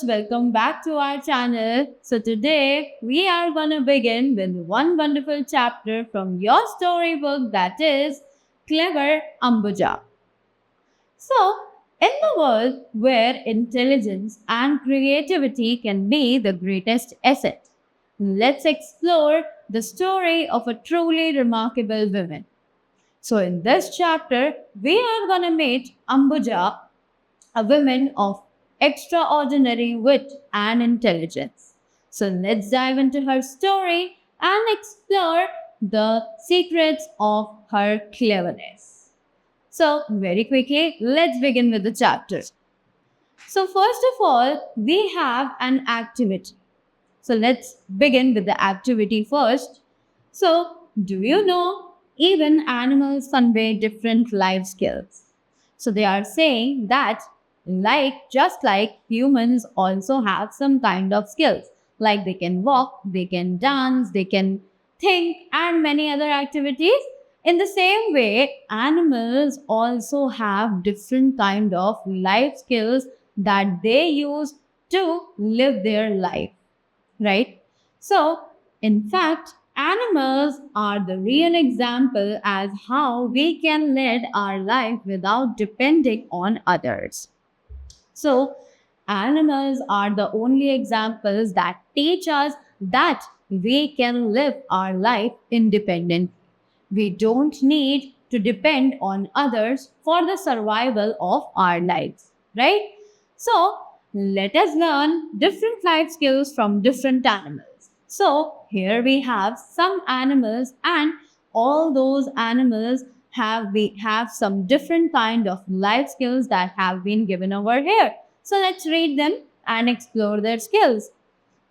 viewers, welcome back to our channel. So today we are gonna begin with one wonderful chapter from your storybook, that is Clever Ambuja. So, in the world where intelligence and creativity can be the greatest asset, let's explore the story of a truly remarkable woman. So, in this chapter, we are gonna meet Ambuja, a woman of extraordinary wit and intelligence. So let's dive into her story and explore the secrets of her cleverness. So, very quickly, let's begin with the chapter. So, first of all, we have an activity. So, let's begin with the activity first. So, do you know even animals convey different life skills? So, they are saying that, just like humans also have some kind of skills, like they can walk, they can dance, they can think, and many other activities. In the same way, animals also have different kind of life skills that they use to live their life, right? So, in fact, animals are the real example as how we can lead our life without depending on others. So, animals are the only examples that teach us that we can live our life independently. We don't need to depend on others for the survival of our lives, right? So, let us learn different life skills from different animals. So, here we have some animals, and all those animals we have some different kind of life skills that have been given over here. So, let's read them and explore their skills.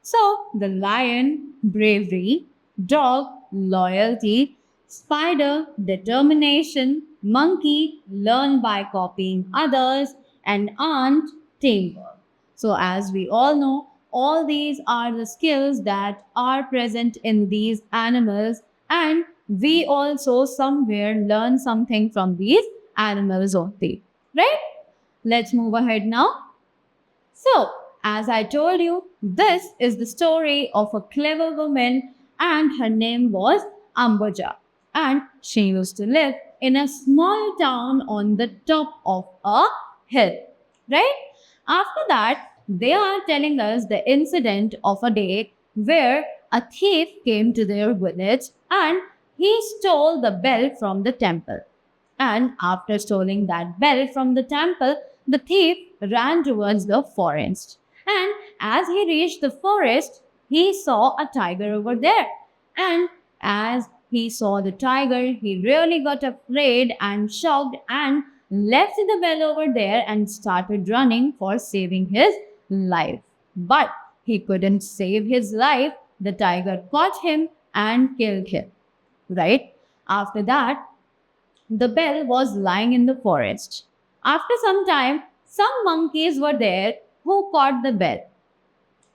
So, the lion, bravery, dog, loyalty, spider, determination, monkey, learn by copying others, and ant, teamwork. So, as we all know, all these are the skills that are present in these animals, and we also somewhere learn something from these animals only. Right? Let's move ahead now. So, as I told you, this is the story of a clever woman, and her name was Ambuja. And she used to live in a small town on the top of a hill. Right? After that, they are telling us the incident of a day where a thief came to their village and he stole the bell from the temple. And after stealing that bell from the temple, the thief ran towards the forest. And as he reached the forest, he saw a tiger over there. And as he saw the tiger, he really got afraid and shocked and left the bell over there and started running for saving his life. But he couldn't save his life. The tiger caught him and killed him. Right? After that, the bell was lying in the forest. After some time, some monkeys were there who caught the bell.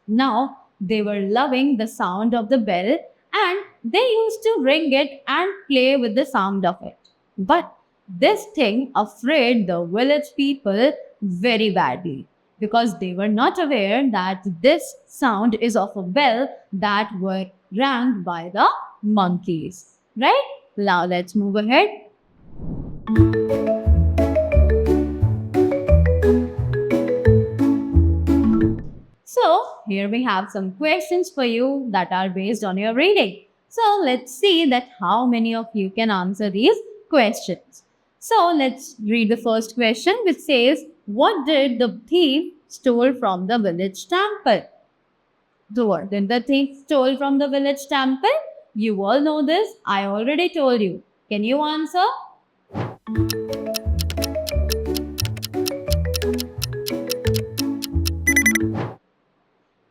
Now they were loving the sound of the bell, and they used to ring it and play with the sound of it. But this thing afraid the village people very badly, because they were not aware that this sound is of a bell that were rang by the monkeys. Right? Now let's move ahead. So, here we have some questions for you that are based on your reading. So, let's see that how many of you can answer these questions. So, let's read the first question, which says, what did the thief stole from the village temple? So, what did the thief stole from the village temple? You all know this. I already told you. Can you answer?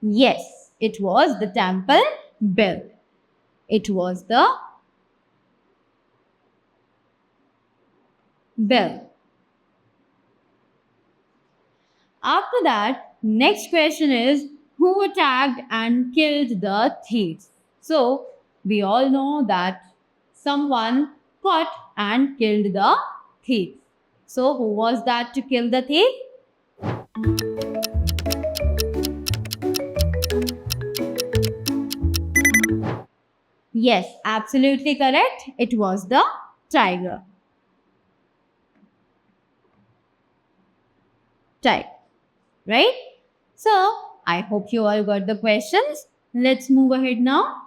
Yes, it was the temple bell. It was the bell. After that, next question is, who attacked and killed the thief? So, we all know that someone caught and killed the thief. So, who was that to kill the thief? Yes, absolutely correct. It was the tiger. Tiger, right? So, I hope you all got the questions. Let's move ahead now.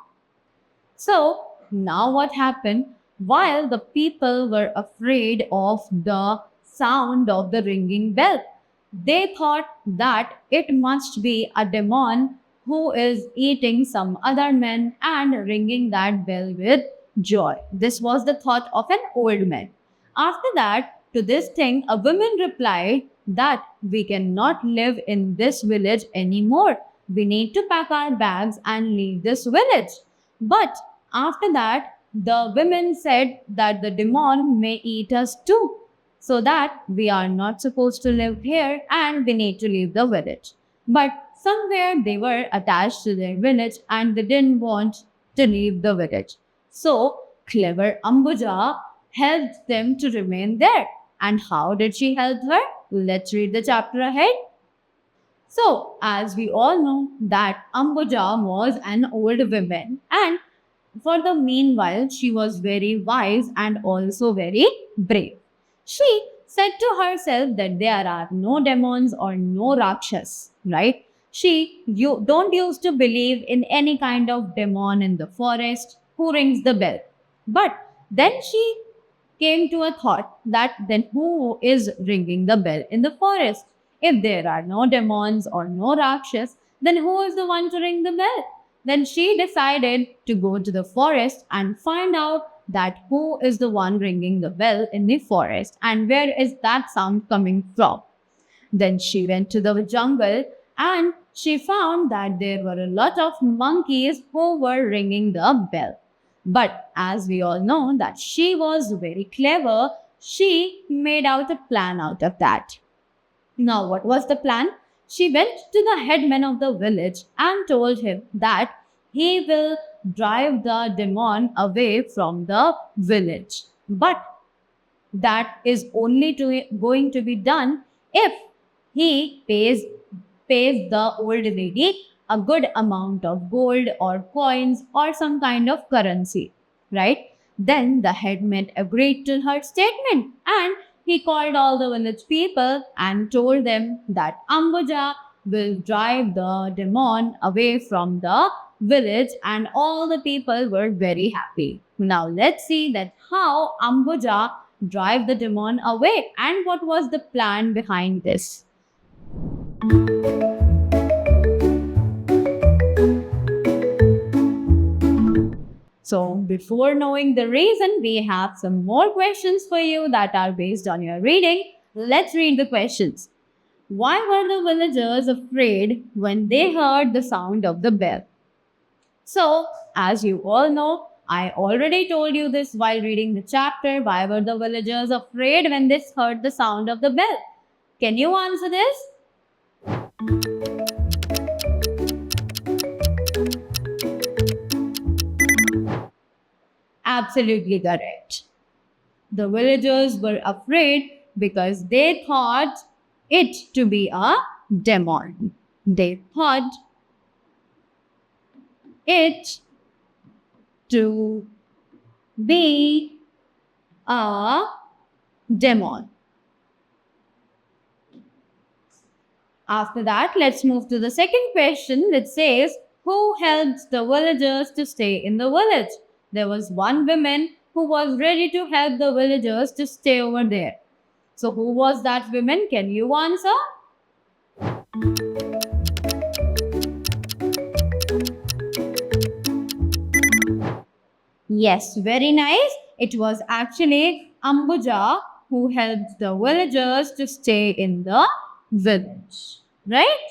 So, now what happened? While the people were afraid of the sound of the ringing bell, they thought that it must be a demon who is eating some other man and ringing that bell with joy. This was the thought of an old man. After that, to this thing, a woman replied that we cannot live in this village anymore. We need to pack our bags and leave this village. But after that, the women said that the demon may eat us too, so that we are not supposed to live here and we need to leave the village. But somewhere they were attached to their village and they didn't want to leave the village. So clever Ambuja helped them to remain there. And how did she help her? Let's read the chapter ahead. So, as we all know, that Ambuja was an old woman, and for the meanwhile, she was very wise and also very brave. She said to herself that there are no demons or no rakshas, right? You don't used to believe in any kind of demon in the forest who rings the bell. But then she came to a thought that then who is ringing the bell in the forest? If there are no demons or no rakshas, then who is the one to ring the bell? Then she decided to go to the forest and find out that who is the one ringing the bell in the forest and where is that sound coming from. Then she went to the jungle and she found that there were a lot of monkeys who were ringing the bell. But as we all know that she was very clever, she made out a plan out of that. Now, what was the plan? She went to the headman of the village and told him that he will drive the demon away from the village. But that is only going to be done if he pays the old lady a good amount of gold or coins or some kind of currency, right? Then the headman agreed to her statement and he called all the village people and told them that Ambuja will drive the demon away from the village and all the people were very happy. Now let's see that how Ambuja drive the demon away and what was the plan behind this. So, before knowing the reason, we have some more questions for you that are based on your reading. Let's read the questions. Why were the villagers afraid when they heard the sound of the bell? So, as you all know, I already told you this while reading the chapter. Why were the villagers afraid when they heard the sound of the bell? Can you answer this? Absolutely correct. The villagers were afraid because they thought it to be a demon. They thought it to be a demon. After that, let's move to the second question that says, who helped the villagers to stay in the village? There was one woman who was ready to help the villagers to stay over there. So who was that woman? Can you answer? Yes, very nice. It was actually Ambuja who helped the villagers to stay in the village. Right?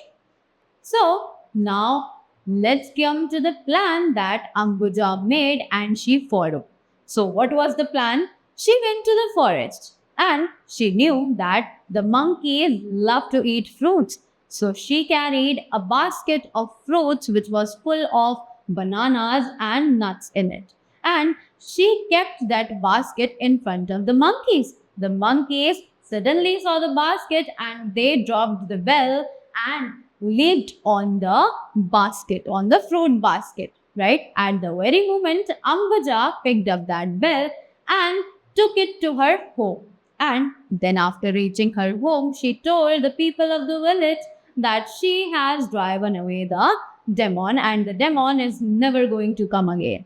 So now let's come to the plan that Ambuja made and she followed. So what was the plan? She went to the forest and she knew that the monkeys love to eat fruits. So she carried a basket of fruits which was full of bananas and nuts in it. And she kept that basket in front of the monkeys. The monkeys suddenly saw the basket and they dropped the bell and leaped on the basket, on the fruit basket. right? At the very moment, Ambuja picked up that bell and took it to her home. And then, after reaching her home, she told the people of the village that she has driven away the demon and the demon is never going to come again.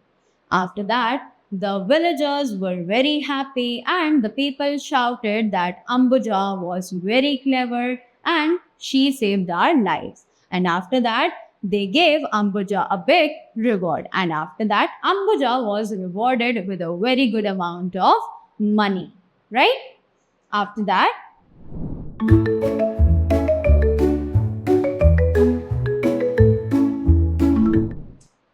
After that, the villagers were very happy and the people shouted that Ambuja was very clever and she saved our lives. And after that, they gave Ambuja a big reward. And after that, Ambuja was rewarded with a very good amount of money. Right? After that,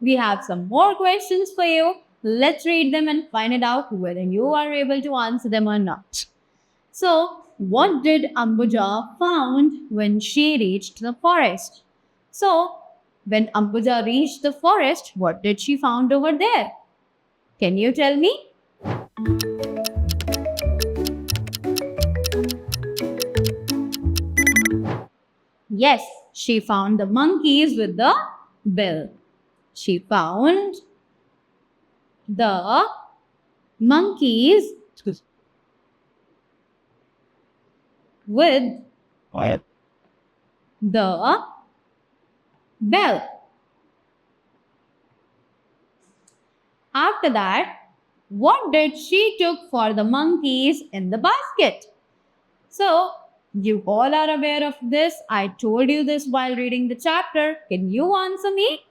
we have some more questions for you. Let's read them and find it out whether you are able to answer them or not. So, what did Ambuja found when she reached the forest? So, when Ambuja reached the forest, what did she found over there? Can you tell me? Yes, she found the monkeys with the bill. She found the monkeys with the bell. After that, what did she took for the monkeys in the basket? So, you all are aware of this. I told you this while reading the chapter. Can you answer me?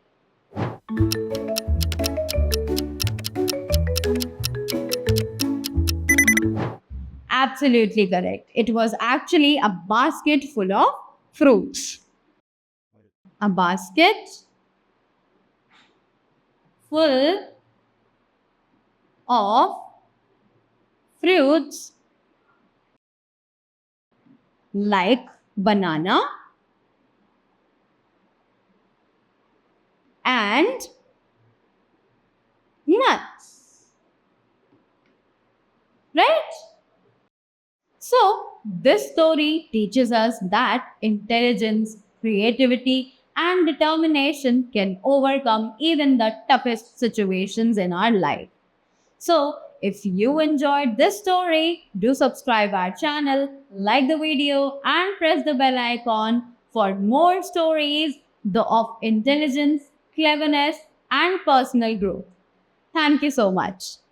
Absolutely correct. It was actually a basket full of fruits. A basket full of fruits like banana and nuts. Right? So, this story teaches us that intelligence, creativity, and determination can overcome even the toughest situations in our life. So, if you enjoyed this story, do subscribe our channel, like the video, and press the bell icon for more stories of intelligence, cleverness, and personal growth. Thank you so much.